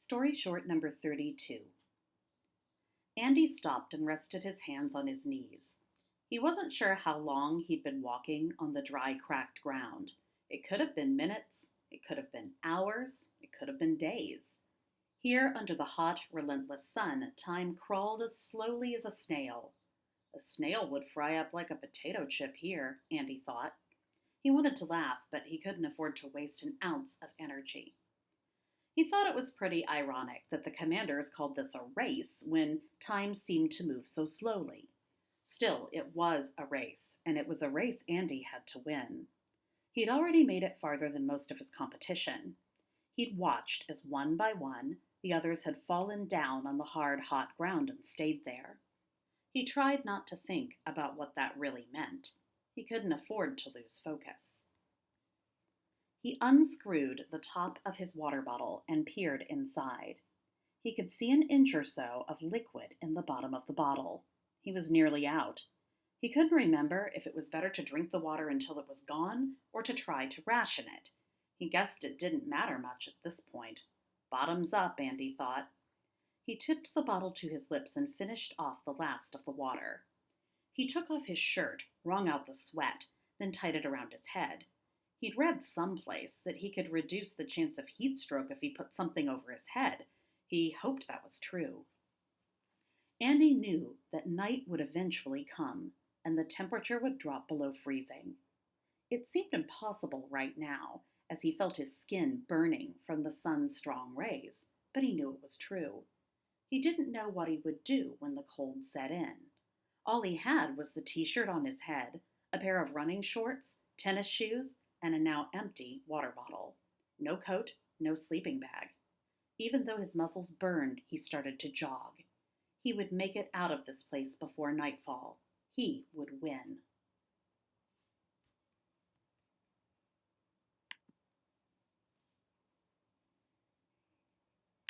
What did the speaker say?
Story short number 32. Andy stopped and rested his hands on his knees. He wasn't sure how long he'd been walking on the dry, cracked ground. It could have been minutes, it could have been hours, it could have been days. Here, under the hot, relentless sun, time crawled as slowly as a snail. A snail would fry up like a potato chip here, Andy thought. He wanted to laugh, but he couldn't afford to waste an ounce of energy. He thought it was pretty ironic that the commanders called this a race when time seemed to move so slowly. Still, it was a race, and it was a race Andy had to win. He'd already made it farther than most of his competition. He'd watched as one by one the others had fallen down on the hard, hot ground and stayed there. He tried not to think about what that really meant. He couldn't afford to lose focus. He unscrewed the top of his water bottle and peered inside. He could see an inch or so of liquid in the bottom of the bottle. He was nearly out. He couldn't remember if it was better to drink the water until it was gone or to try to ration it. He guessed it didn't matter much at this point. Bottoms up, Andy thought. He tipped the bottle to his lips and finished off the last of the water. He took off his shirt, wrung out the sweat, then tied it around his head. He'd read someplace that he could reduce the chance of heat stroke if he put something over his head. He hoped that was true. Andy knew that night would eventually come, and the temperature would drop below freezing. It seemed impossible right now, as he felt his skin burning from the sun's strong rays, but he knew it was true. He didn't know what he would do when the cold set in. All he had was the t-shirt on his head, a pair of running shorts, tennis shoes, and a now empty water bottle. No coat, no sleeping bag. Even though his muscles burned, he started to jog. He would make it out of this place before nightfall. He would win.